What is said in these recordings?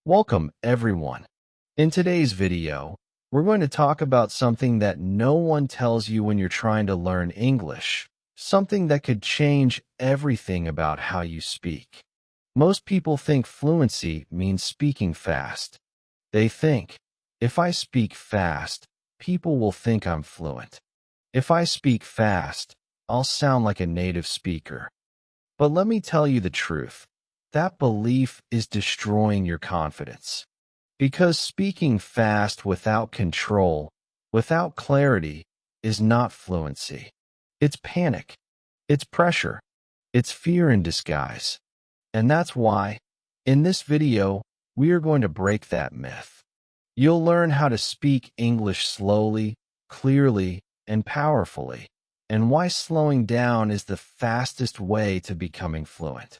Welcome, everyone. In today's video, we're going to talk about something that no one tells you when you're trying to learn English, something that could change everything about how you speak. Most people think fluency means speaking fast. They think, if I speak fast, people will think I'm fluent. If I speak fast, I'll sound like a native speaker. But let me tell you the truth. That belief is destroying your confidence. Because speaking fast without control, without clarity, is not fluency. It's panic. It's pressure. It's fear in disguise. And that's why, in this video, we are going to break that myth. You'll learn how to speak English slowly, clearly, and powerfully, and why slowing down is the fastest way to becoming fluent.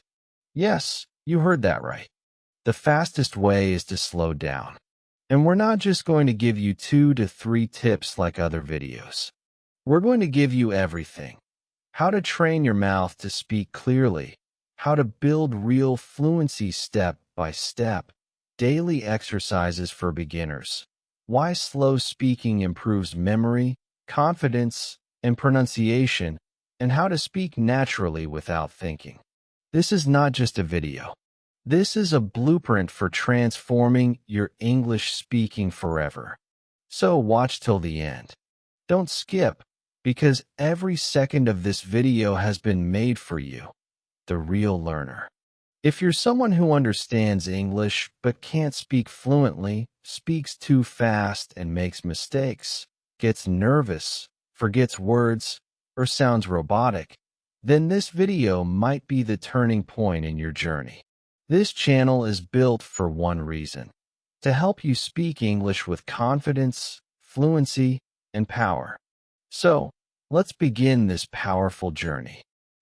Yes, you heard that right. The fastest way is to slow down. And we're not just going to give you 2 to 3 tips like other videos. We're going to give you everything. How to train your mouth to speak clearly, how to build real fluency step by step, daily exercises for beginners, why slow speaking improves memory, confidence, and pronunciation, and how to speak naturally without thinking. This is not just a video. This is a blueprint for transforming your English speaking forever. So watch till the end. Don't skip, because every second of this video has been made for you, the real learner. If you're someone who understands English but can't speak fluently, speaks too fast and makes mistakes, gets nervous, forgets words, or sounds robotic, then this video might be the turning point in your journey. This channel is built for one reason: to help you speak English with confidence, fluency, and power. So, let's begin this powerful journey.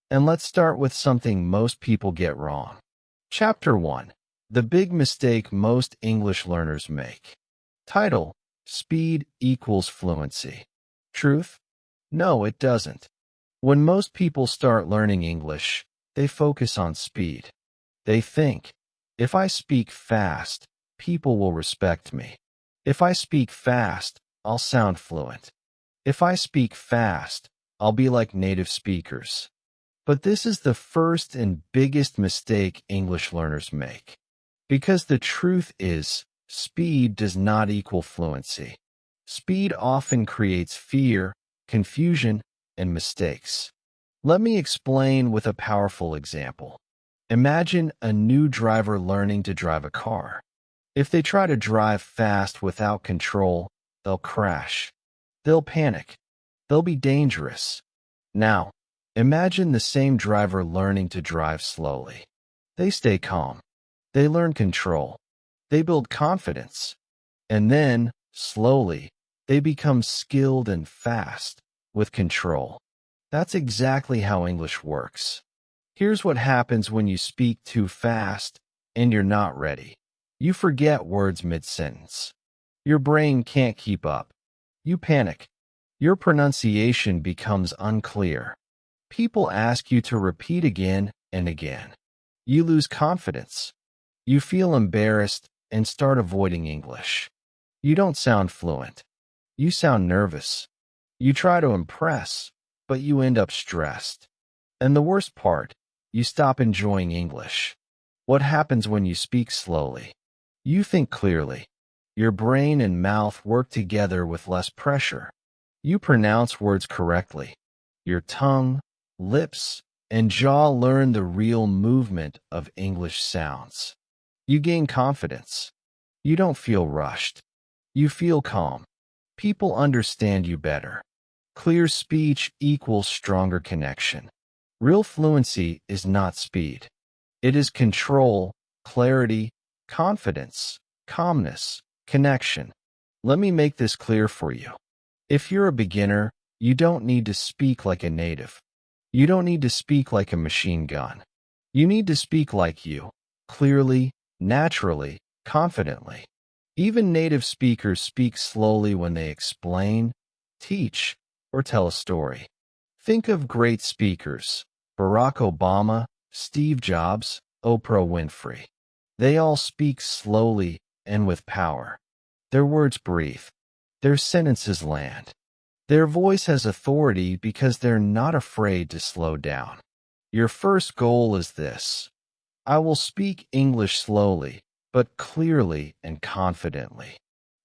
And let's start with something most people get wrong. Chapter 1. The big mistake most English learners make. Title: Speed equals fluency. Truth? No, it doesn't. When most people start learning English, they focus on speed. They think, if I speak fast, people will respect me. If I speak fast, I'll sound fluent. If I speak fast, I'll be like native speakers. But this is the first and biggest mistake English learners make. Because the truth is, speed does not equal fluency. Speed often creates fear, confusion, and mistakes. Let me explain with a powerful example. Imagine a new driver learning to drive a car. If they try to drive fast without control, they'll crash. They'll panic. They'll be dangerous. Now, imagine the same driver learning to drive slowly. They stay calm. They learn control. They build confidence. And then, slowly, they become skilled and fast, with control. That's exactly how English works. Here's what happens when you speak too fast and you're not ready. You forget words mid-sentence. Your brain can't keep up. You panic. Your pronunciation becomes unclear. People ask you to repeat again and again. You lose confidence. You feel embarrassed and start avoiding English. You don't sound fluent. You sound nervous. You try to impress, but you end up stressed. And the worst part, you stop enjoying English. What happens when you speak slowly? You think clearly. Your brain and mouth work together with less pressure. You pronounce words correctly. Your tongue, lips, and jaw learn the real movement of English sounds. You gain confidence. You don't feel rushed. You feel calm. People understand you better. Clear speech equals stronger connection. Real fluency is not speed. It is control, clarity, confidence, calmness, connection. Let me make this clear for you. If you're a beginner, you don't need to speak like a native. You don't need to speak like a machine gun. You need to speak like you, clearly, naturally, confidently. Even native speakers speak slowly when they explain, teach, or tell a story. Think of great speakers: Barack Obama, Steve Jobs, Oprah Winfrey. They all speak slowly and with power. Their words breathe. Their sentences land. Their voice has authority because they're not afraid to slow down. Your first goal is this: I will speak English slowly, but clearly and confidently.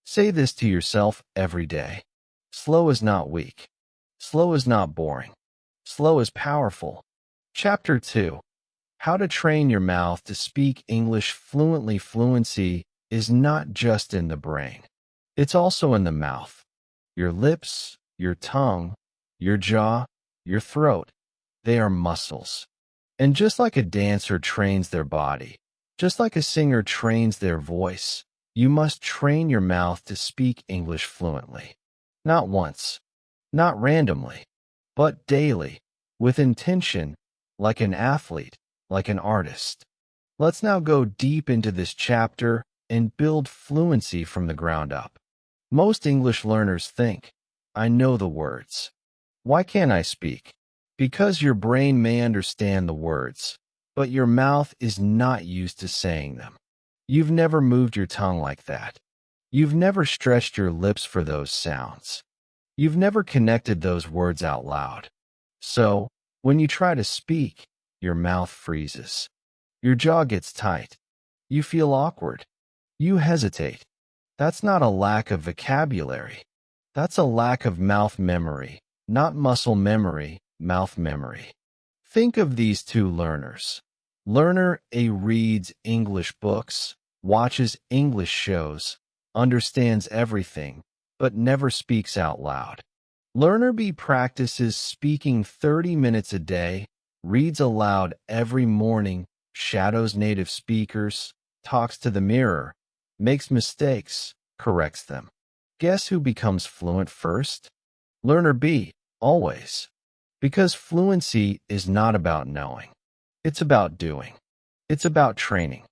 Say this to yourself every day. Slow is not weak. Slow is not boring. Slow is powerful. Chapter 2. How to train your mouth to speak English fluently. Fluency is not just in the brain. It's also in the mouth. Your lips, your tongue, your jaw, your throat. They are muscles. And just like a dancer trains their body, just like a singer trains their voice, you must train your mouth to speak English fluently. Not once, not randomly, but daily, with intention, like an athlete, like an artist. Let's now go deep into this chapter and build fluency from the ground up. Most English learners think, I know the words. Why can't I speak? Because your brain may understand the words, but your mouth is not used to saying them. You've never moved your tongue like that. You've never stretched your lips for those sounds. You've never connected those words out loud. So, when you try to speak, your mouth freezes. Your jaw gets tight. You feel awkward. You hesitate. That's not a lack of vocabulary. That's a lack of mouth memory, not muscle memory, mouth memory. Think of these two learners. Learner A reads English books, watches English shows, understands everything, but never speaks out loud. Learner B practices speaking 30 minutes a day, reads aloud every morning, shadows native speakers, talks to the mirror, makes mistakes, corrects them. Guess who becomes fluent first? Learner B, always. Because fluency is not about knowing. It's about doing. It's about training.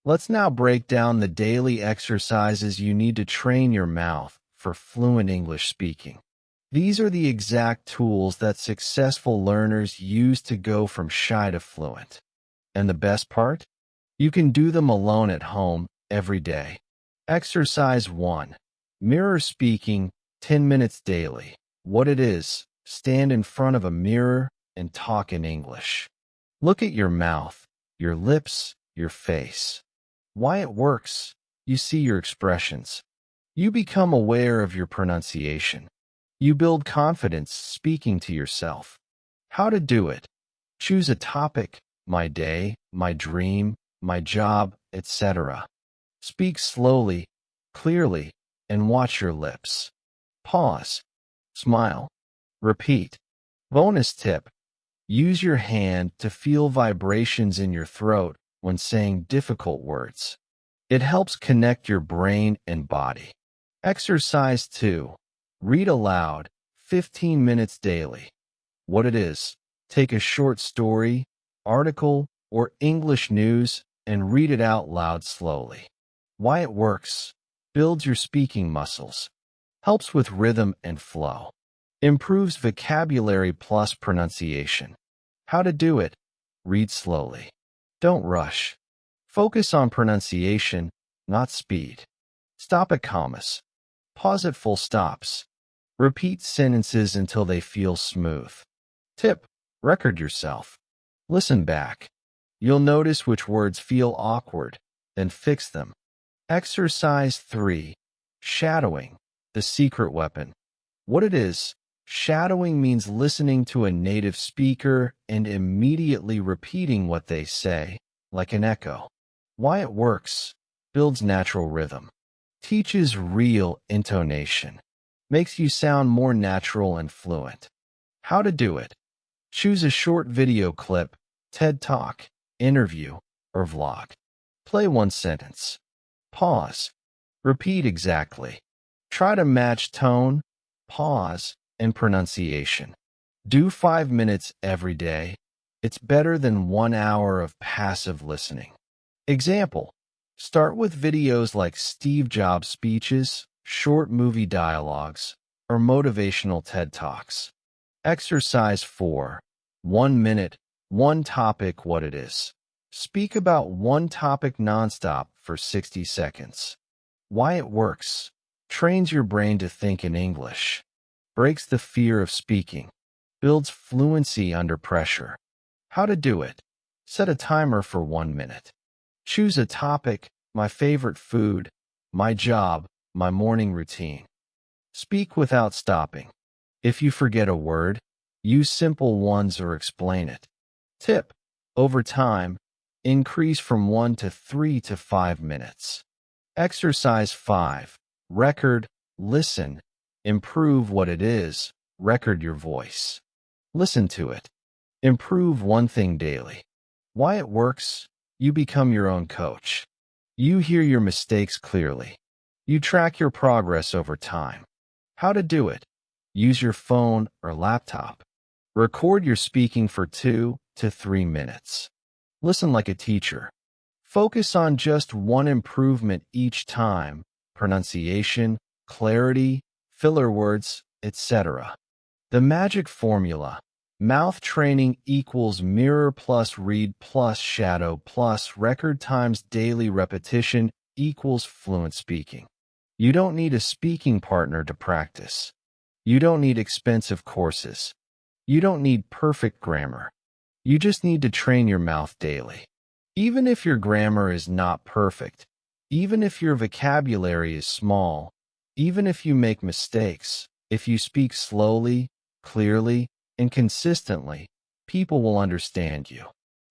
Let's now break down the daily exercises you need to train your mouth for fluent English speaking. These are the exact tools that successful learners use to go from shy to fluent. And the best part? You can do them alone at home every day. Exercise 1. Mirror speaking 10 minutes daily. What it is: stand in front of a mirror and talk in English. Look at your mouth, your lips, your face. Why it works: you see your expressions. You become aware of your pronunciation. You build confidence speaking to yourself. How to do it: choose a topic: my day, my dream, my job, etc. Speak slowly, clearly, and watch your lips. Pause. Smile. Repeat. Bonus tip: use your hand to feel vibrations in your throat when saying difficult words. It helps connect your brain and body. Exercise 2. Read aloud 15 minutes daily. What it is: take a short story, article, or English news and read it out loud slowly. Why it works: builds your speaking muscles, helps with rhythm and flow, improves vocabulary plus pronunciation. How to do it: read slowly. Don't rush. Focus on pronunciation, not speed. Stop at commas. Pause at full stops. Repeat sentences until they feel smooth. Tip: record yourself. Listen back. You'll notice which words feel awkward, then fix them. Exercise 3. Shadowing, the secret weapon. What it is: shadowing means listening to a native speaker and immediately repeating what they say, like an echo. Why it works: builds natural rhythm, teaches real intonation, makes you sound more natural and fluent. How to do it: choose a short video clip, TED Talk, interview, or vlog. Play one sentence. Pause. Repeat exactly. Try to match tone, pause, and pronunciation. Do 5 minutes every day. It's better than 1 hour of passive listening. Example: start with videos like Steve Jobs speeches, short movie dialogues, or motivational TED Talks. Exercise 4. 1 minute, one topic. What it is: Speak about one topic nonstop for 60 seconds. Why it works. Trains your brain to think in English. Breaks the fear of speaking. Builds fluency under pressure. How to do it. Set a timer for 1 minute. Choose a topic, my favorite food, my job, my morning routine. Speak without stopping. If you forget a word, use simple ones or explain it. Tip. Over time, increase from 1 to 3 to 5 minutes. Exercise 5. Record, listen, improve what it is, record your voice. Listen to it. Improve one thing daily. Why it works? You become your own coach. You hear your mistakes clearly. You track your progress over time. How to do it? Use your phone or laptop. Record your speaking for 2 to 3 minutes. Listen like a teacher. Focus on just one improvement each time, pronunciation, clarity, filler words, etc. The magic formula. Mouth training equals mirror plus read plus shadow plus record times daily repetition equals fluent speaking. You don't need a speaking partner to practice. You don't need expensive courses. You don't need perfect grammar. You just need to train your mouth daily. Even if your grammar is not perfect, even if your vocabulary is small, even if you make mistakes, if you speak slowly, clearly, and consistently, people will understand you.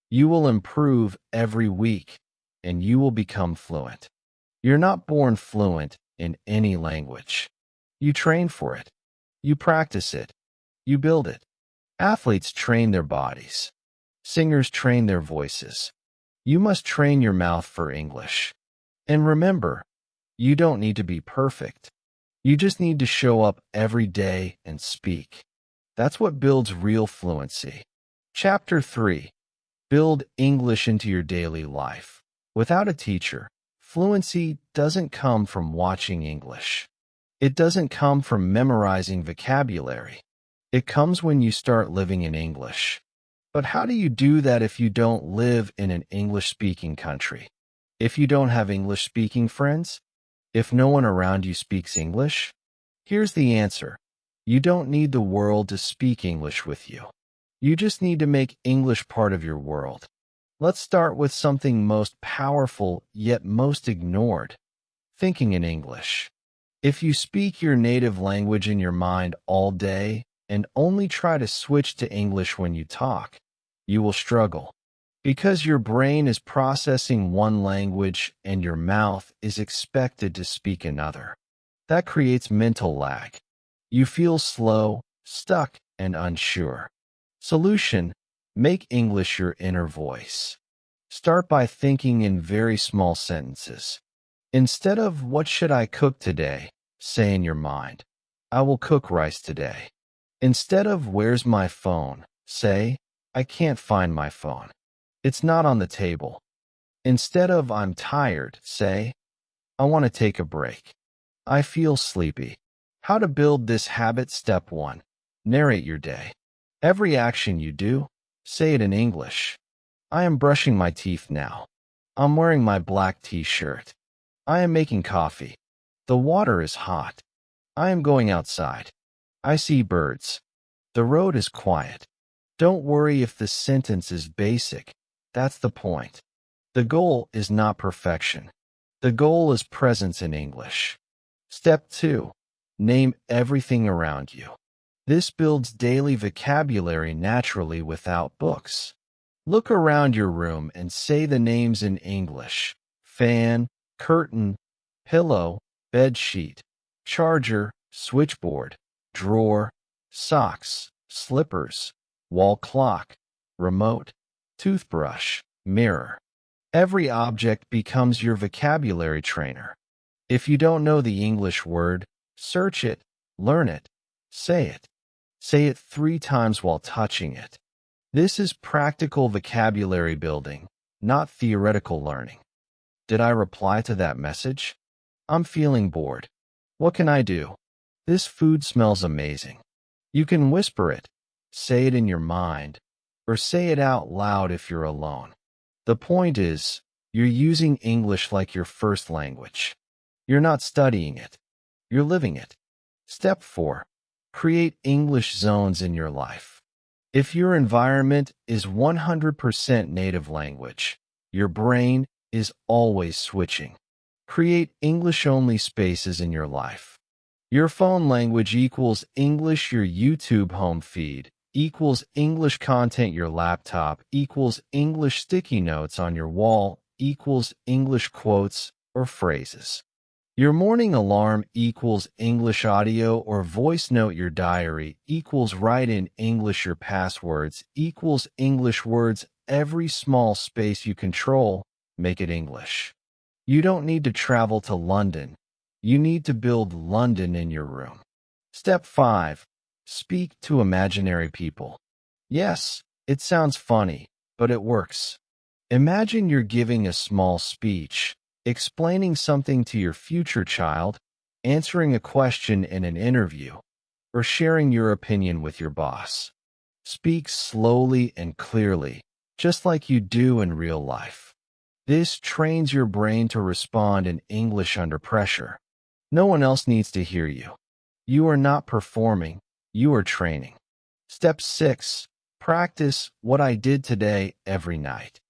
You will improve every week, and you will become fluent. You're not born fluent in any language. You train for it. You practice it. You build it. Athletes train their bodies. Singers train their voices. You must train your mouth for English. And remember, you don't need to be perfect. You just need to show up every day and speak. That's what builds real fluency. Chapter 3. Build English into your daily life. Without a teacher, fluency doesn't come from watching English. It doesn't come from memorizing vocabulary. It comes when you start living in English. But how do you do that if you don't live in an English-speaking country? If you don't have English-speaking friends? If no one around you speaks English? Here's the answer. You don't need the world to speak English with you. You just need to make English part of your world. Let's start with something most powerful yet most ignored. Thinking in English. If you speak your native language in your mind all day and only try to switch to English when you talk, you will struggle. Because your brain is processing one language and your mouth is expected to speak another. That creates mental lag. You feel slow, stuck, and unsure. Solution: make English your inner voice. Start by thinking in very small sentences. Instead of "What should I cook today?" say in your mind, "I will cook rice today." Instead of "Where's my phone?" say, "I can't find my phone. It's not on the table." Instead of "I'm tired," say, "I want to take a break. I feel sleepy." How to build this habit. Step 1. Narrate your day. Every action you do, say it in English. I am brushing my teeth now. I'm wearing my black t-shirt. I am making coffee. The water is hot. I am going outside. I see birds. The road is quiet. Don't worry if the sentence is basic. That's the point. The goal is not perfection. The goal is presence in English. Step 2. Name everything around you. This builds daily vocabulary naturally without books. Look around your room and say the names in English. Fan, curtain, pillow, bed sheet, charger, switchboard, drawer, socks, slippers, wall clock, remote, toothbrush, mirror. Every object becomes your vocabulary trainer. If you don't know the English word, search it, learn it, say it. Say it 3 times while touching it. This is practical vocabulary building, not theoretical learning. Did I reply to that message? I'm feeling bored. What can I do? This food smells amazing. You can whisper it, say it in your mind, or say it out loud if you're alone. The point is, you're using English like your first language. You're not studying it. You're living it. Step 4. Create English zones in your life. If your environment is 100% native language, your brain is always switching. Create English-only spaces in your life. Your phone language equals English, your YouTube home feed equals English content, your laptop equals English sticky notes on your wall equals English quotes or phrases. Your morning alarm equals English audio or voice note, your diary equals write in English, your passwords equals English words. Every small space you control, make it English. You don't need to travel to London. You need to build London in your room. Step 5. Speak to imaginary people. Yes, it sounds funny, but it works. Imagine you're giving a small speech, explaining something to your future child, answering a question in an interview, or sharing your opinion with your boss. Speak slowly and clearly, just like you do in real life. This trains your brain to respond in English under pressure. No one else needs to hear you. You are not performing, you are training. Step 6. Practice what I did today every night.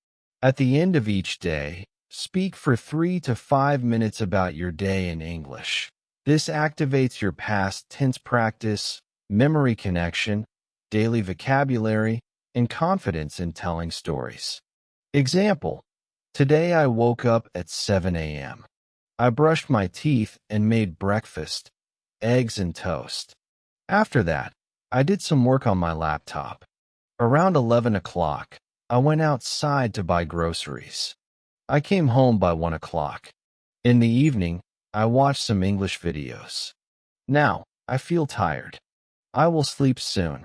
At the end of each day, speak for 3 to 5 minutes about your day in English. This activates your past tense practice, memory connection, daily vocabulary, and confidence in telling stories. Example: today I woke up at 7 a.m. I brushed my teeth and made breakfast, eggs and toast. After that, I did some work on my laptop. Around 11 o'clock, I went outside to buy groceries. I came home by 1 o'clock. In the evening, I watched some English videos. Now, I feel tired. I will sleep soon.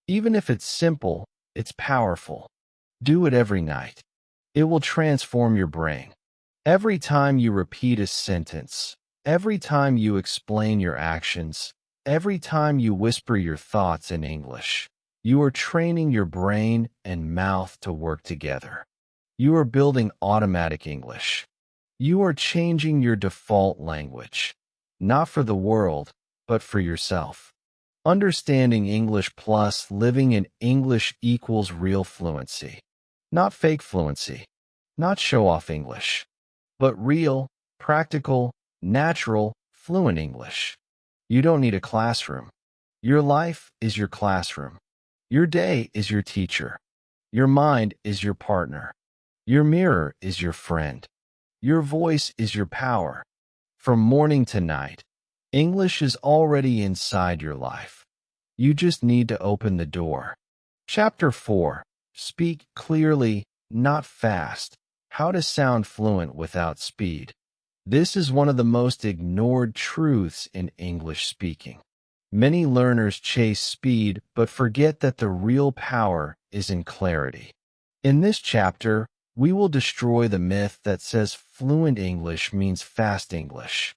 Even if it's simple, it's powerful. Do it every night. It will transform your brain. Every time you repeat a sentence, every time you explain your actions, every time you whisper your thoughts in English, you are training your brain and mouth to work together. You are building automatic English. You are changing your default language, not for the world, but for yourself. Understanding English plus living in English equals real fluency. Not fake fluency, not show-off English, but real, practical, natural, fluent English. You don't need a classroom. Your life is your classroom. Your day is your teacher. Your mind is your partner. Your mirror is your friend. Your voice is your power. From morning to night, English is already inside your life. You just need to open the door. Chapter 4. Speak clearly, not fast. How to sound fluent without speed. This is one of the most ignored truths in English speaking. Many learners chase speed but forget that the real power is in clarity. In this chapter, we will destroy the myth that says fluent English means fast English.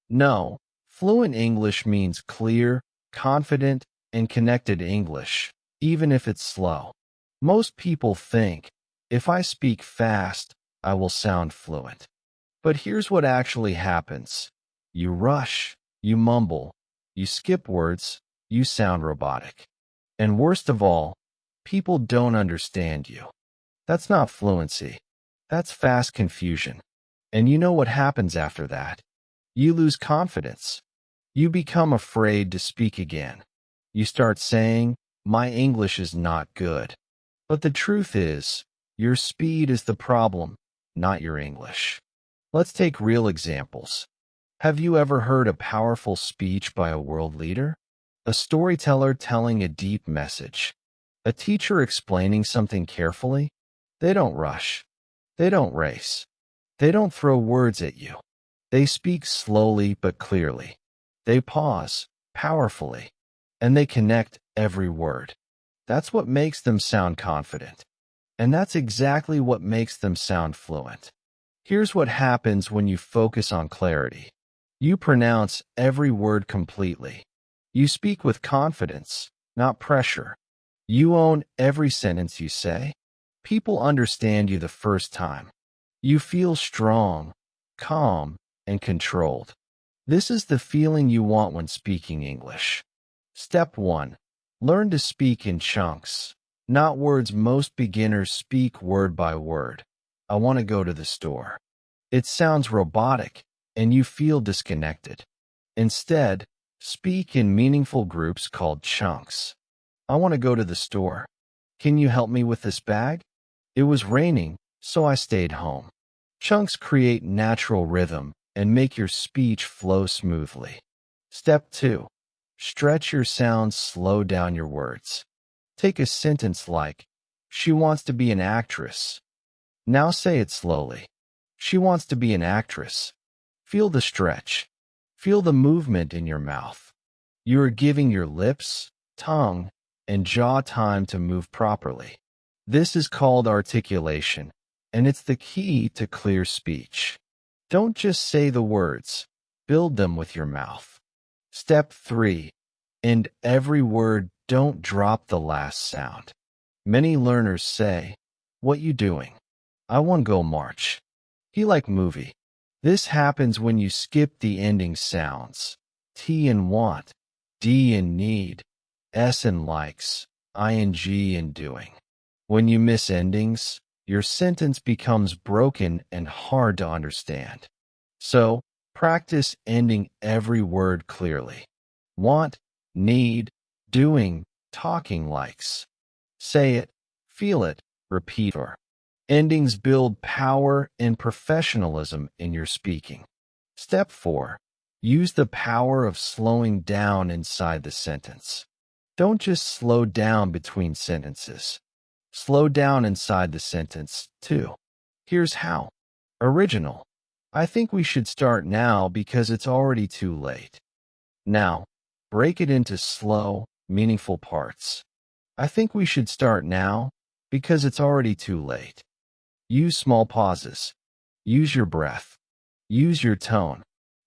No, fluent English means clear, confident, and connected English, even if it's slow. Most people think, if I speak fast, I will sound fluent. But here's what actually happens. You rush, you mumble, you skip words, you sound robotic. And worst of all, people don't understand you. That's not fluency. That's fast confusion. And you know what happens after that? You lose confidence. You become afraid to speak again. You start saying, my English is not good. But the truth is, your speed is the problem, not your English. Let's take real examples. Have you ever heard a powerful speech by a world leader? A storyteller telling a deep message? A teacher explaining something carefully? They don't rush. They don't race. They don't throw words at you. They speak slowly but clearly. They pause, powerfully, and they connect every word. That's what makes them sound confident. And that's exactly what makes them sound fluent. Here's what happens when you focus on clarity. You pronounce every word completely. You speak with confidence, not pressure. You own every sentence you say. People understand you the first time. You feel strong, calm, and controlled. This is the feeling you want when speaking English. Step 1. Learn to speak in chunks, not words. Most beginners speak word by word. I want to go to the store. It sounds robotic, and you feel disconnected. Instead, speak in meaningful groups called chunks. I want to go to the store. Can you help me with this bag? It was raining, so I stayed home. Chunks create natural rhythm and make your speech flow smoothly. Step 2. Stretch your sounds, slow down your words. Take a sentence like, she wants to be an actress. Now say it slowly. She wants to be an actress. Feel the stretch. Feel the movement in your mouth. You are giving your lips, tongue, and jaw time to move properly. This is called articulation, and it's the key to clear speech. Don't just say the words, build them with your mouth. Step 3. End every word, don't drop the last sound. Many learners say, "What you doing? I want go march." He like movie. This happens when you skip the ending sounds. T in want, D in need, S in likes, ing in doing. When you miss endings, your sentence becomes broken and hard to understand. So, practice ending every word clearly. Want, need, doing, talking likes. Say it, feel it, repeat or. Endings build power and professionalism in your speaking. Step 4. Use the power of slowing down inside the sentence. Don't just slow down between sentences. Slow down inside the sentence, too. Here's how. Original. I think we should start now because it's already too late. Now, break it into slow, meaningful parts. I think we should start now because it's already too late. Use small pauses. Use your breath. Use your tone.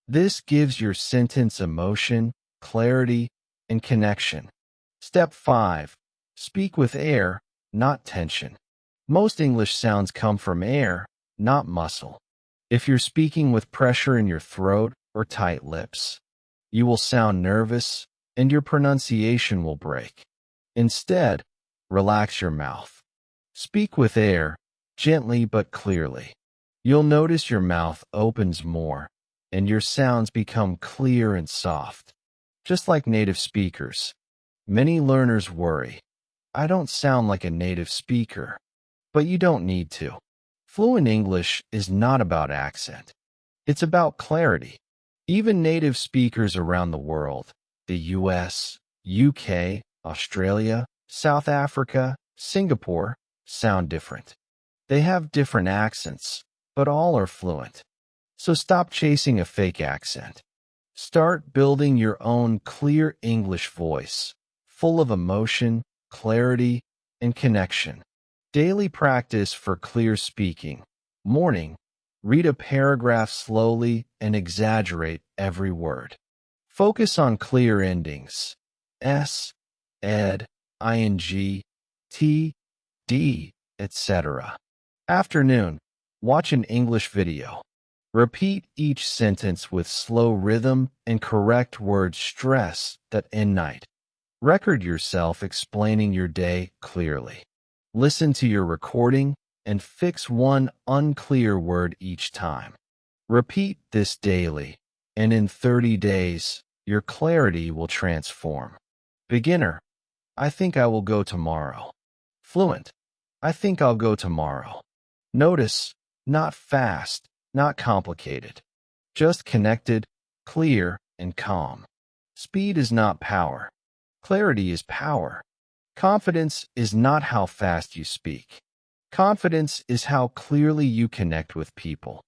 This gives your sentence emotion, clarity, and connection. Step 5. Speak with air, not tension. Most English sounds come from air, not muscle. If you're speaking with pressure in your throat or tight lips, you will sound nervous and your pronunciation will break. Instead, relax your mouth. Speak with air, gently but clearly. You'll notice your mouth opens more and your sounds become clear and soft. Just like native speakers, many learners worry, I don't sound like a native speaker. But you don't need to. Fluent English is not about accent. It's about clarity. Even native speakers around the world, the US, UK, Australia, South Africa, Singapore, sound different. They have different accents, but all are fluent. So stop chasing a fake accent. Start building your own clear English voice, full of emotion, clarity, and connection. Daily practice for clear speaking. Morning. Read a paragraph slowly and exaggerate every word. Focus on clear endings. S, ed, ing, t, d, etc. Afternoon. Watch an English video. Repeat each sentence with slow rhythm and correct word stress that end night. Record yourself explaining your day clearly. Listen to your recording and fix one unclear word each time. Repeat this daily, and in 30 days, your clarity will transform. Beginner. I think I will go tomorrow. Fluent. I think I'll go tomorrow. Notice, not fast, not complicated. Just connected, clear, and calm. Speed is not power. Clarity is power. Confidence is not how fast you speak. Confidence is how clearly you connect with people.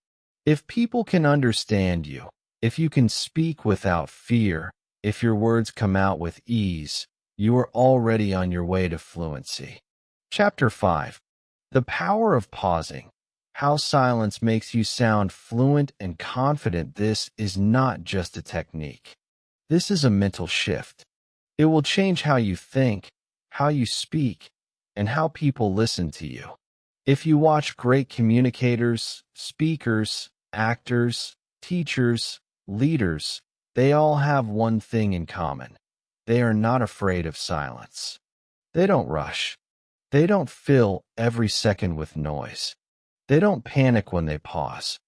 If people can understand you, if you can speak without fear, if your words come out with ease, you are already on your way to fluency. Chapter 5. The Power of Pausing. How silence makes you sound fluent and confident. This is not just a technique. This is a mental shift. It will change how you think, how you speak, and how people listen to you. If you watch great communicators, speakers, actors, teachers, leaders, they all have one thing in common. They are not afraid of silence. They don't rush. They don't fill every second with noise. They don't panic when they pause.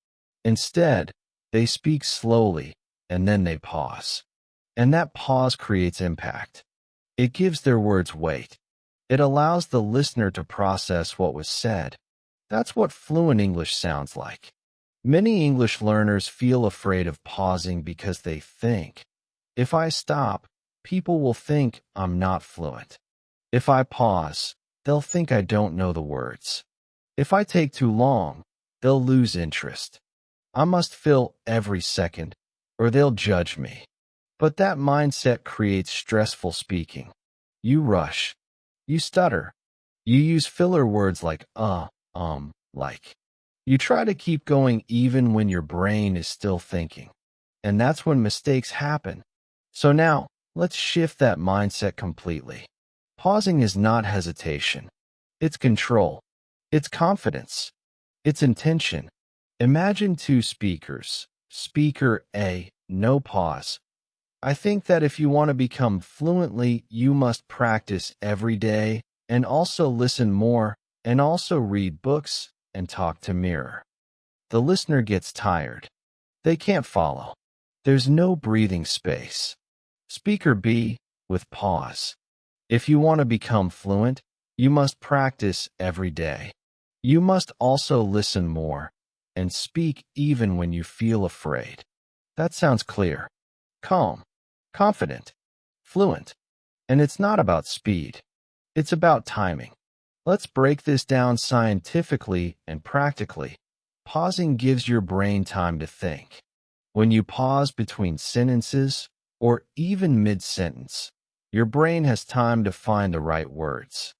Instead, they speak slowly and then they pause. And that pause creates impact. It gives their words weight. It allows the listener to process what was said. That's what fluent English sounds like. Many English learners feel afraid of pausing because they think, if I stop, people will think I'm not fluent. If I pause, they'll think I don't know the words. If I take too long, they'll lose interest. I must fill every second, or they'll judge me. But that mindset creates stressful speaking. You rush. You stutter. You use filler words like like. You try to keep going even when your brain is still thinking. And that's when mistakes happen. So now, let's shift that mindset completely. Pausing is not hesitation. It's control. It's confidence. It's intention. Imagine two speakers. Speaker A, no pause. I think that if you want to become fluently, you must practice every day and also listen more and also read books and talk to mirror. The listener gets tired. They can't follow. There's no breathing space. Speaker B, with pause. If you want to become fluent, you must practice every day. You must also listen more and speak even when you feel afraid. That sounds clear. Calm. Confident, fluent, and it's not about speed. It's about timing. Let's break this down scientifically and practically. Pausing gives your brain time to think. When you pause between sentences or even mid-sentence, your brain has time to find the right words.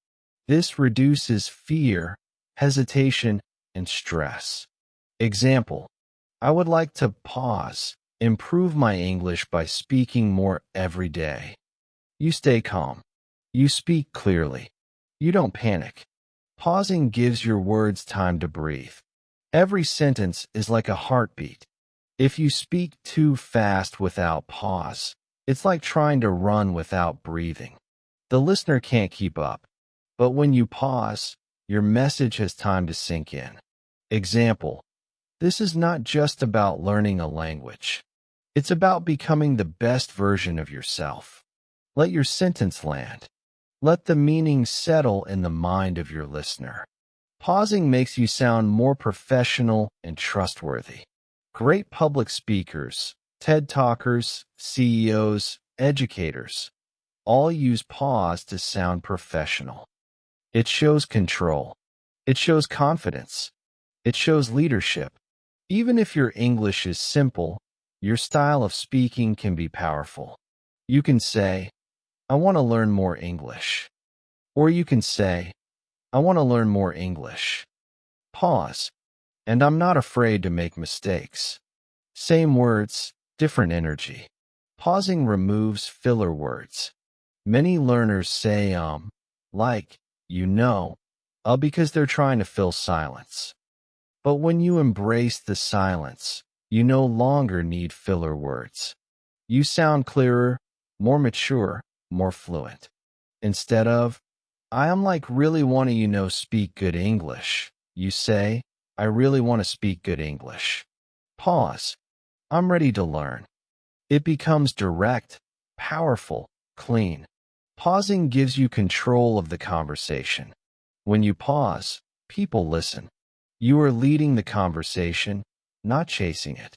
This reduces fear, hesitation, and stress. Example, I would like to pause. Improve my English by speaking more every day. You stay calm. You speak clearly. You don't panic. Pausing gives your words time to breathe. Every sentence is like a heartbeat. If you speak too fast without pause, it's like trying to run without breathing. The listener can't keep up. But when you pause, your message has time to sink in. Example, this is not just about learning a language. It's about becoming the best version of yourself. Let your sentence land. Let the meaning settle in the mind of your listener. Pausing makes you sound more professional and trustworthy. Great public speakers, TED Talkers, CEOs, educators, all use pause to sound professional. It shows control. It shows confidence. It shows leadership. Even if your English is simple, your style of speaking can be powerful. You can say, I want to learn more English. Or you can say, I want to learn more English. Pause. And I'm not afraid to make mistakes. Same words, different energy. Pausing removes filler words. Many learners say, like, because they're trying to fill silence. But when you embrace the silence, you no longer need filler words. You sound clearer, more mature, more fluent. Instead of, I am like really want to speak good English, you say, I really want to speak good English. Pause. I'm ready to learn. It becomes direct, powerful, clean. Pausing gives you control of the conversation. When you pause, people listen. You are leading the conversation, not chasing it.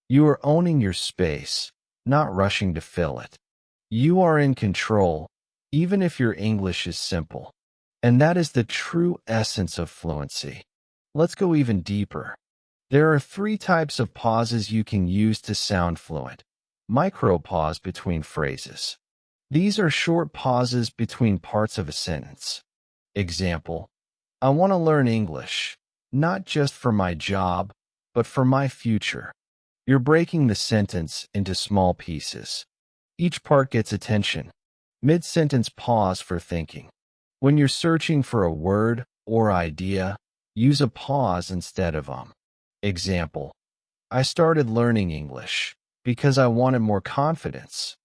You are owning your space, not rushing to fill it. You are in control, even if your English is simple. And that is the true essence of fluency. Let's go even deeper. There are 3 types of pauses you can use to sound fluent. Micropause between phrases. These are short pauses between parts of a sentence. Example, I want to learn English. Not just for my job, but for my future. You're breaking the sentence into small pieces. Each part gets attention. Mid-sentence pause for thinking. When you're searching for a word or idea, Use a pause instead of Example: I started learning English because I wanted more confidence.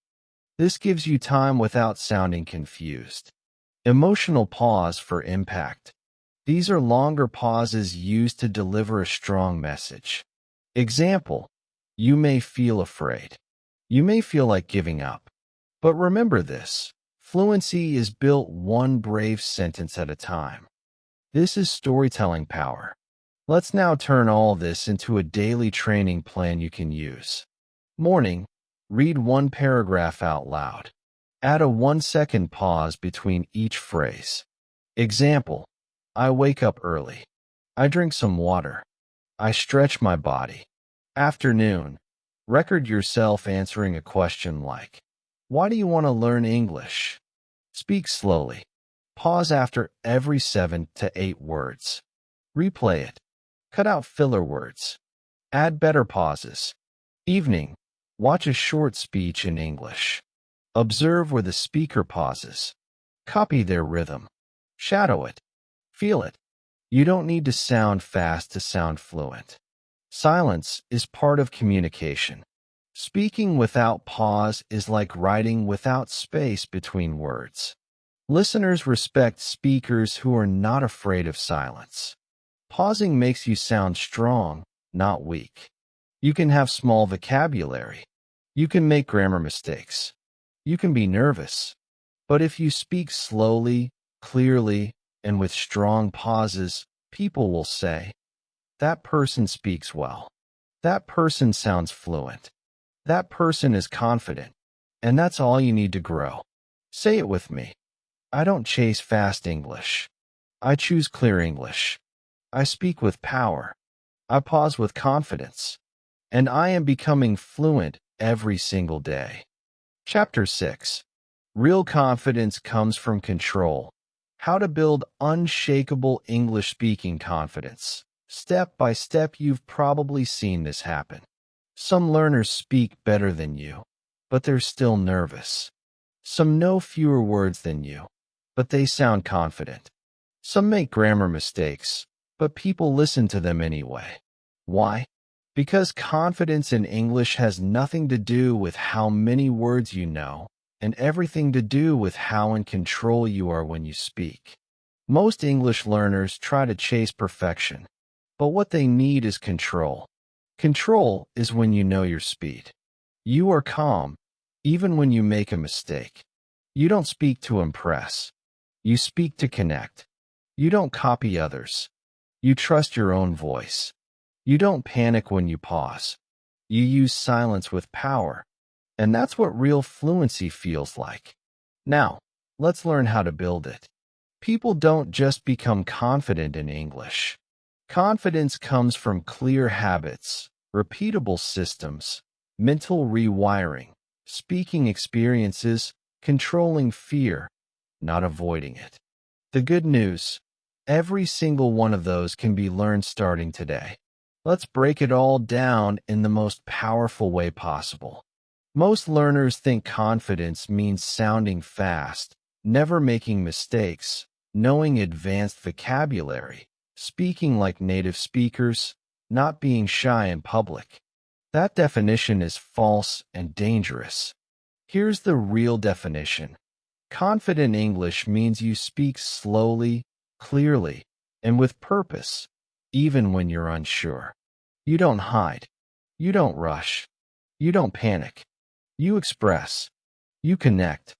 This gives you time without sounding confused. Emotional pause for impact. These are longer pauses used to deliver a strong message. Example: you may feel afraid. You may feel like giving up. But remember this: fluency is built one brave sentence at a time. This is storytelling power. Let's now turn all this into a daily training plan you can use. Morning: read one paragraph out loud. Add a 1-second pause between each phrase. Example: I wake up early. I drink some water. I stretch my body. Afternoon: record yourself answering a question like, why do you want to learn English? Speak slowly. Pause after every 7 to 8 words. Replay it. Cut out filler words. Add better pauses. Evening: watch a short speech in English. Observe where the speaker pauses. Copy their rhythm. Shadow it. Feel it. You don't need to sound fast to sound fluent. Silence is part of communication. Speaking without pause is like writing without space between words. Listeners respect speakers who are not afraid of silence. Pausing makes you sound strong, not weak. You can have small vocabulary. You can make grammar mistakes. You can be nervous. But if you speak slowly, clearly, and with strong pauses, people will say, that person speaks well. That person sounds fluent. That person is confident. And that's all you need to grow. Say it with me. I don't chase fast English. I choose clear English. I speak with power. I pause with confidence. And I am becoming fluent every single day. Chapter 6. Real confidence comes from control. How to build unshakable English-speaking confidence. Step by step, you've probably seen this happen. Some learners speak better than you, but they're still nervous. Some know fewer words than you, but they sound confident. Some make grammar mistakes, but people listen to them anyway. Why? Because confidence in English has nothing to do with how many words you know, and everything to do with how in control you are when you speak. Most English learners try to chase perfection, but what they need is control. Control is when you know your speed. You are calm, even when you make a mistake. You don't speak to impress. You speak to connect. You don't copy others. You trust your own voice. You don't panic when you pause. You use silence with power. And that's what real fluency feels like. Now, let's learn how to build it. People don't just become confident in English. Confidence comes from clear habits, repeatable systems, mental rewiring, speaking experiences, controlling fear, not avoiding it. The good news: every single one of those can be learned starting today. Let's break it all down in the most powerful way possible. Most learners think confidence means sounding fast, never making mistakes, knowing advanced vocabulary, speaking like native speakers, not being shy in public. That definition is false and dangerous. Here's the real definition. Confident English means you speak slowly, clearly, and with purpose, even when you're unsure. You don't hide. You don't rush. You don't panic. You express. You connect.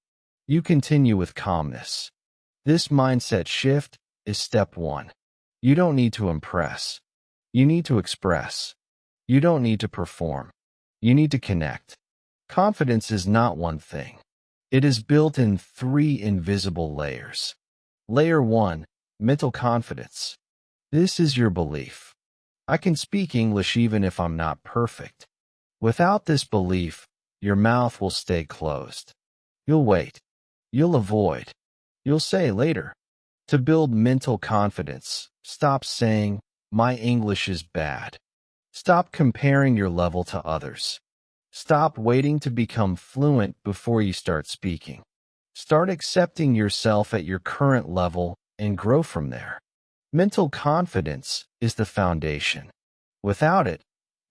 You continue with calmness. This mindset shift is step 1. You don't need to impress. You need to express. You don't need to perform. You need to connect. Confidence is not one thing. It is built in 3 invisible layers. Layer 1, mental confidence. This is your belief. I can speak English even if I'm not perfect. Without this belief, your mouth will stay closed. You'll wait. You'll avoid. You'll say later. To build mental confidence, stop saying, my English is bad. Stop comparing your level to others. Stop waiting to become fluent before you start speaking. Start accepting yourself at your current level and grow from there. Mental confidence is the foundation. Without it,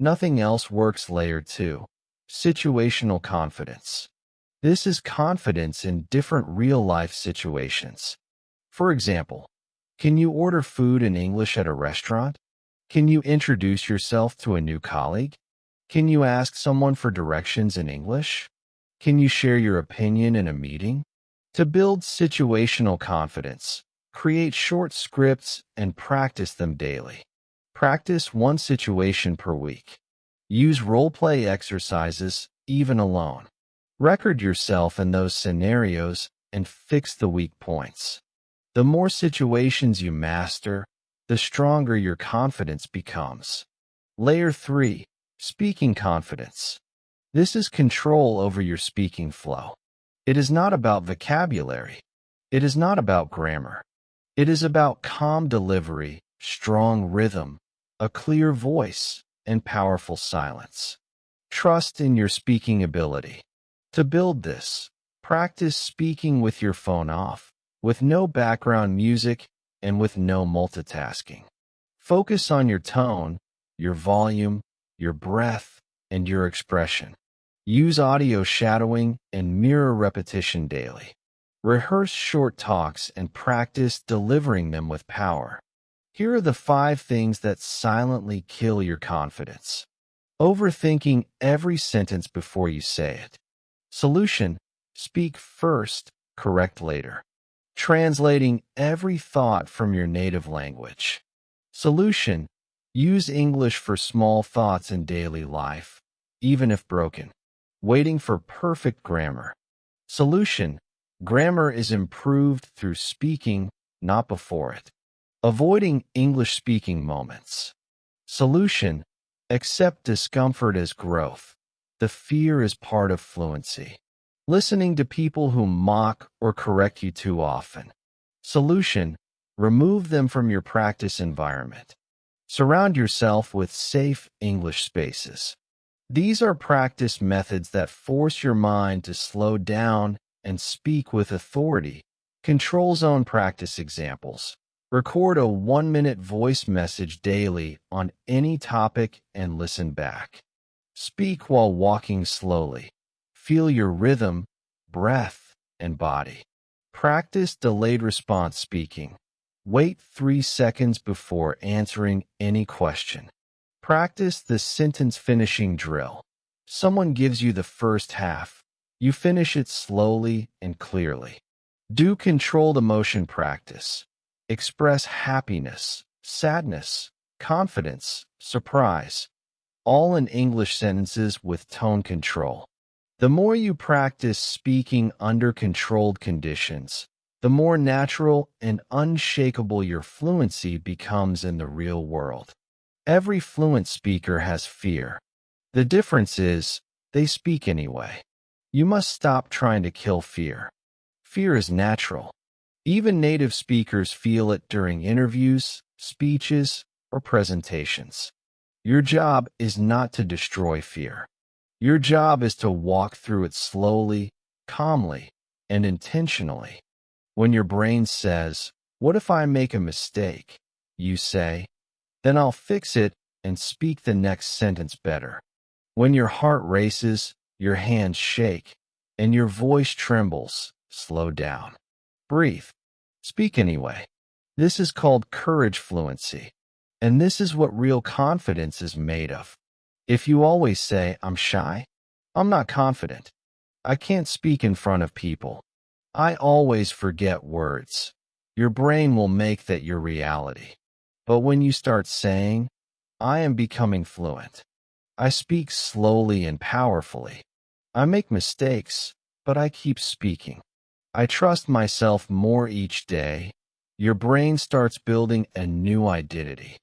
nothing else works. Layer 2. Situational confidence. This is confidence in different real-life situations. For example, can you order food in English at a restaurant? Can you introduce yourself to a new colleague? Can you ask someone for directions in English? Can you share your opinion in a meeting? To build situational confidence, create short scripts and practice them daily. Practice one situation per week. Use role-play exercises, even alone. Record yourself in those scenarios and fix the weak points. The more situations you master, the stronger your confidence becomes. Layer 3. Speaking confidence. This is control over your speaking flow. It is not about vocabulary. It is not about grammar. It is about calm delivery, strong rhythm, a clear voice, and powerful silence. Trust in your speaking ability. To build this, practice speaking with your phone off, with no background music, and with no multitasking. Focus on your tone, your volume, your breath, and your expression. Use audio shadowing and mirror repetition daily. Rehearse short talks and practice delivering them with power. Here are the 5 things that silently kill your confidence. Overthinking every sentence before you say it. Solution: speak first, correct later. Translating every thought from your native language. Solution: use English for small thoughts in daily life, even if broken. Waiting for perfect grammar. Solution: grammar is improved through speaking, not before it. Avoiding English speaking moments. Solution: accept discomfort as growth. The fear is part of fluency. Listening to people who mock or correct you too often. Solution: remove them from your practice environment. Surround yourself with safe English spaces. These are practice methods that force your mind to slow down and speak with authority. Control zone practice examples. Record a 1-minute voice message daily on any topic and listen back. Speak while walking slowly. Feel your rhythm, breath, and body. Practice delayed response speaking. Wait 3 seconds before answering any question. Practice the sentence finishing drill. Someone gives you the first half. You finish it slowly and clearly. Do controlled emotion practice. Express happiness, sadness, confidence, surprise, all in English sentences with tone control. The more you practice speaking under controlled conditions, the more natural and unshakable your fluency becomes in the real world. Every fluent speaker has fear. The difference is, they speak anyway. You must stop trying to kill fear. Fear is natural. Even native speakers feel it during interviews, speeches, or presentations. Your job is not to destroy fear. Your job is to walk through it slowly, calmly, and intentionally. When your brain says, "What if I make a mistake?" you say, "Then I'll fix it and speak the next sentence better." When your heart races, your hands shake, and your voice trembles, slow down. Breathe. Speak anyway. This is called courage fluency. And this is what real confidence is made of. If you always say, "I'm shy," "I'm not confident," "I can't speak in front of people," "I always forget words," your brain will make that your reality. But when you start saying, "I am becoming fluent. I speak slowly and powerfully. I make mistakes, but I keep speaking. I trust myself more each day," your brain starts building a new identity.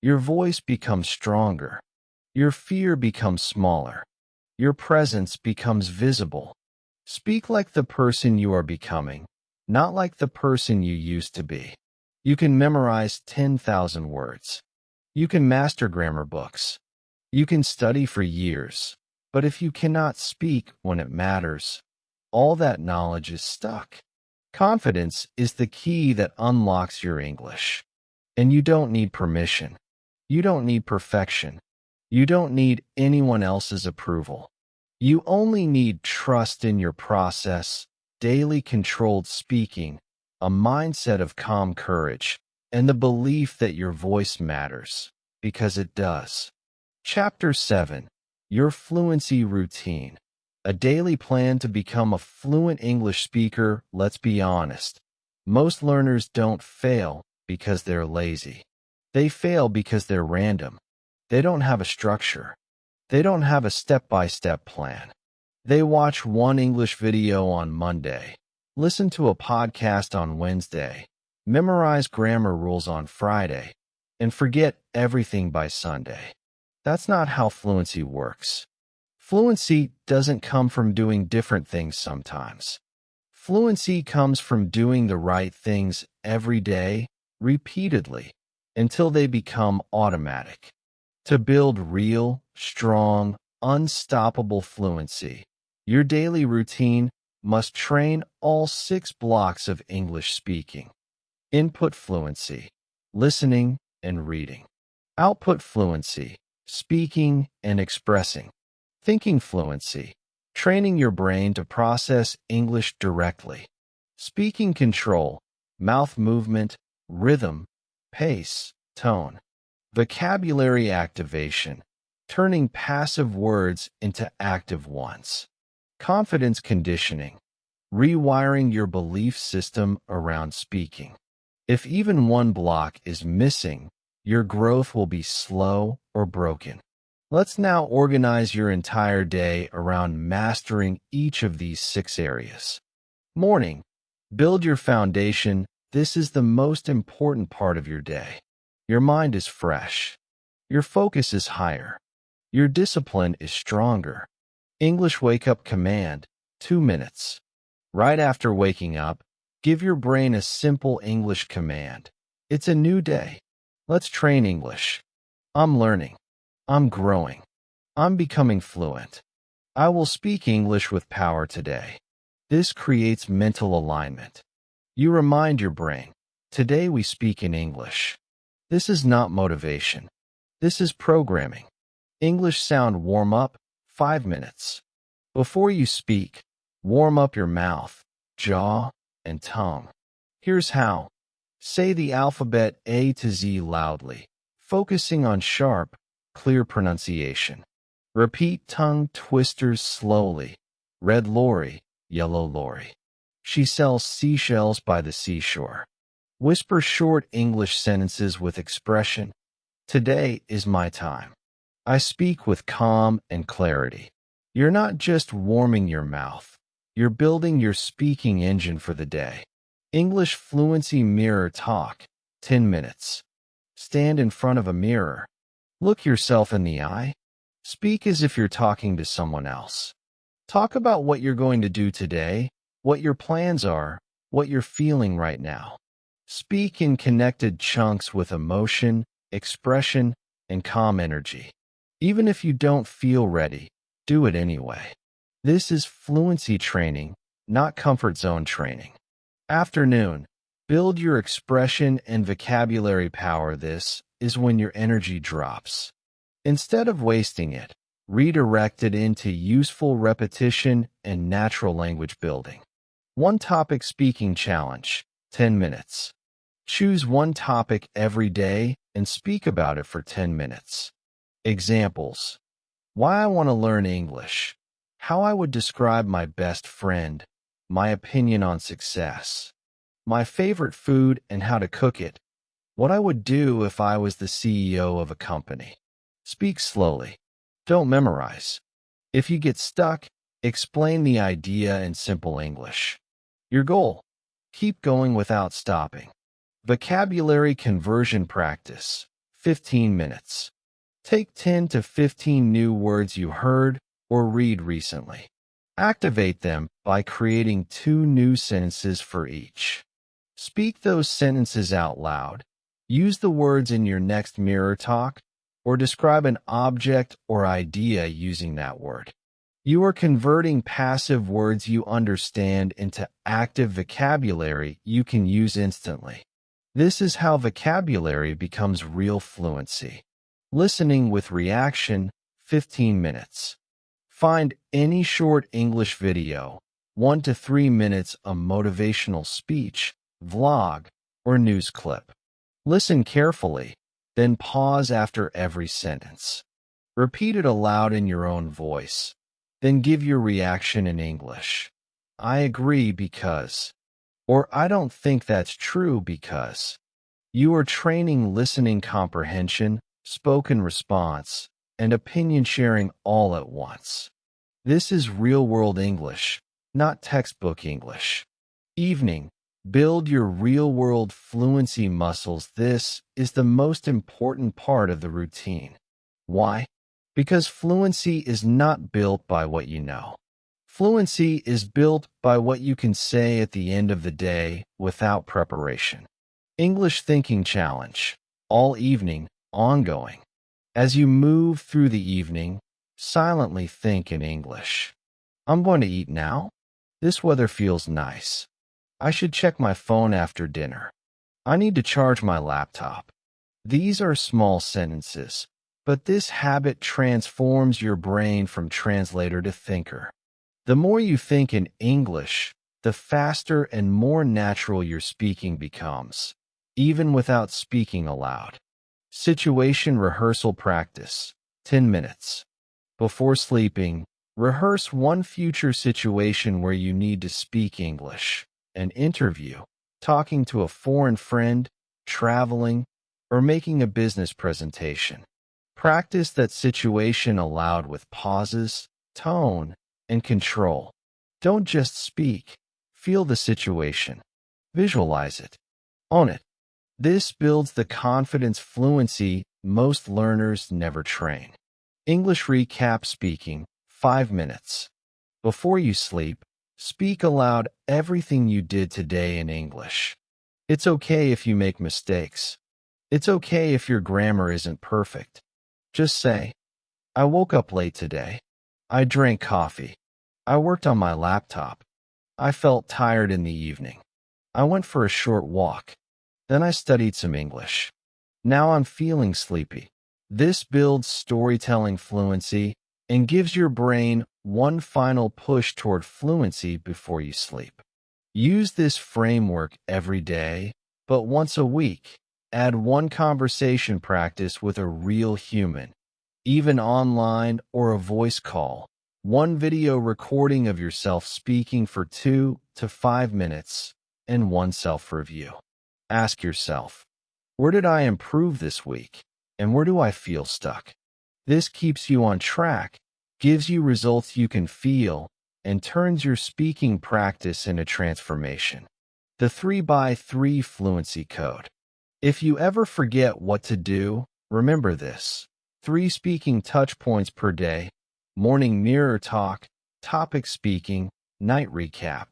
Your voice becomes stronger. Your fear becomes smaller. Your presence becomes visible. Speak like the person you are becoming, not like the person you used to be. You can memorize 10,000 words. You can master grammar books. You can study for years. But if you cannot speak when it matters, all that knowledge is stuck. Confidence is the key that unlocks your English. And you don't need permission. You don't need perfection. You don't need anyone else's approval. You only need trust in your process, daily controlled speaking, a mindset of calm courage, and the belief that your voice matters, because it does. Chapter 7. Your Fluency Routine. A daily plan to become a fluent English speaker. Let's be honest. Most learners don't fail because they're lazy. They fail because they're random. They don't have a structure. They don't have a step-by-step plan. They watch one English video on Monday, listen to a podcast on Wednesday, memorize grammar rules on Friday, and forget everything by Sunday. That's not how fluency works. Fluency doesn't come from doing different things sometimes. Fluency comes from doing the right things every day, repeatedly, until they become automatic. To build real, strong, unstoppable fluency, your daily routine must train all 6 blocks of English speaking. Input fluency, listening and reading. Output fluency, speaking and expressing. Thinking fluency, training your brain to process English directly. Speaking control, mouth movement, rhythm, pace, tone. Vocabulary activation, turning passive words into active ones. Confidence conditioning, rewiring your belief system around speaking. If even one block is missing, your growth will be slow or broken. Let's now organize your entire day around mastering each of these 6 areas. Morning. Build your foundation. This is the most important part of your day. Your mind is fresh. Your focus is higher. Your discipline is stronger. English wake-up command, 2 minutes. Right after waking up, give your brain a simple English command. It's a new day. Let's train English. I'm learning. I'm growing. I'm becoming fluent. I will speak English with power today. This creates mental alignment. You remind your brain, today we speak in English. This is not motivation. This is programming. English sound warm-up, 5 minutes. Before you speak, warm up your mouth, jaw, and tongue. Here's how. Say the alphabet A to Z loudly, focusing on sharp, clear pronunciation. Repeat tongue twisters slowly. Red lorry, yellow lorry. She sells seashells by the seashore. Whisper short English sentences with expression. Today is my time. I speak with calm and clarity. You're not just warming your mouth. You're building your speaking engine for the day. English fluency mirror talk, 10 minutes. Stand in front of a mirror. Look yourself in the eye. Speak as if you're talking to someone else. Talk about what you're going to do today, what your plans are, what you're feeling right now. Speak in connected chunks with emotion, expression, and calm energy. Even if you don't feel ready, do it anyway. This is fluency training, not comfort zone training. Afternoon. Build your expression and vocabulary power. This is when your energy drops. Instead of wasting it, redirect it into useful repetition and natural language building. One topic speaking challenge, 10 minutes. Choose one topic every day and speak about it for 10 minutes. Examples. Why I want to learn English. How I would describe my best friend. My opinion on success. My favorite food and how to cook it. What I would do if I was the CEO of a company. Speak slowly. Don't memorize. If you get stuck, explain the idea in simple English. Your goal. Keep going without stopping. Vocabulary conversion practice, 15 minutes. Take 10 to 15 new words you heard or read recently. Activate them by creating 2 new sentences for each. Speak those sentences out loud. Use the words in your next mirror talk, or describe an object or idea using that word. You are converting passive words you understand into active vocabulary you can use instantly. This is how vocabulary becomes real fluency. Listening with reaction, 15 minutes. Find any short English video, 1 to 3 minutes, a motivational speech, vlog, or news clip. Listen carefully, then pause after every sentence. Repeat it aloud in your own voice. Then give your reaction in English. I agree because, or I don't think that's true because. You are training listening comprehension, spoken response, and opinion sharing all at once. This is real-world English, not textbook English. Evening. Build your real-world fluency muscles. This is the most important part of the routine. Why? Because fluency is not built by what you know. Fluency is built by what you can say at the end of the day without preparation. English Thinking Challenge. All evening, ongoing. As you move through the evening, silently think in English. I'm going to eat now. This weather feels nice. I should check my phone after dinner. I need to charge my laptop. These are small sentences, but this habit transforms your brain from translator to thinker. The more you think in English, the faster and more natural your speaking becomes, even without speaking aloud. Situation rehearsal practice, 10 minutes. Before sleeping, rehearse one future situation where you need to speak English. An interview, talking to a foreign friend, traveling, or making a business presentation. Practice that situation aloud with pauses, tone, and control. Don't just speak. Feel the situation. Visualize it. Own it. This builds the confidence fluency most learners never train. English recap speaking, 5 minutes. Before you sleep, speak aloud everything you did today in English. It's okay if you make mistakes. It's okay if your grammar isn't perfect. Just say, I woke up late today. I drank coffee. I worked on my laptop. I felt tired in the evening. I went for a short walk. Then I studied some English. Now I'm feeling sleepy. This builds storytelling fluency and gives your brain one final push toward fluency before you sleep. Use this framework every day, but once a week. Add one conversation practice with a real human, even online or a voice call. One video recording of yourself speaking for 2 to 5 minutes, and one self-review. Ask yourself, where did I improve this week, and where do I feel stuck? This keeps you on track, gives you results you can feel, and turns your speaking practice into transformation. The 3x3 Fluency Code. If you ever forget what to do, remember this. 3 speaking touch points per day. Morning mirror talk, topic speaking, night recap.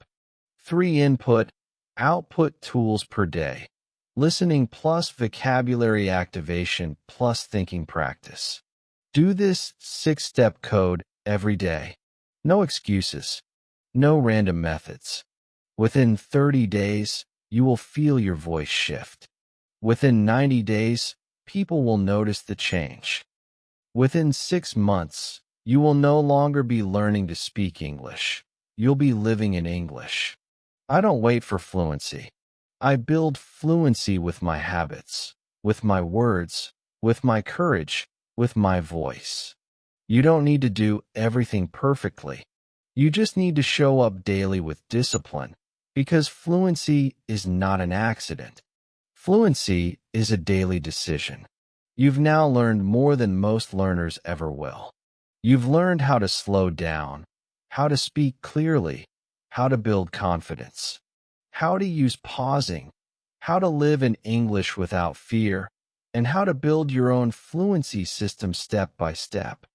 3 input, output tools per day. Listening plus vocabulary activation plus thinking practice. Do this 6-step code every day. No excuses. No random methods. Within 30 days, you will feel your voice shift. Within 90 days, people will notice the change. Within 6 months, you will no longer be learning to speak English. You'll be living in English. I don't wait for fluency. I build fluency with my habits, with my words, with my courage, with my voice. You don't need to do everything perfectly. You just need to show up daily with discipline, because fluency is not an accident. Fluency is a daily decision. You've now learned more than most learners ever will. You've learned how to slow down, how to speak clearly, how to build confidence, how to use pausing, how to live in English without fear, and how to build your own fluency system step by step.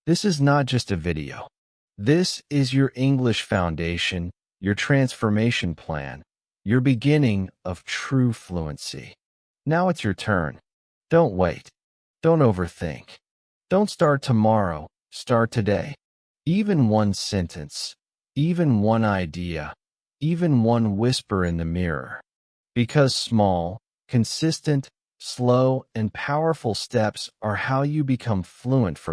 This is not just a video. This is your English foundation, your transformation plan, your beginning of true fluency. Now it's your turn. Don't wait. Don't overthink. Don't start tomorrow. Start today. Even one sentence, even one idea, even one whisper in the mirror. Because small, Consistent, slow, and powerful steps are how you become fluent for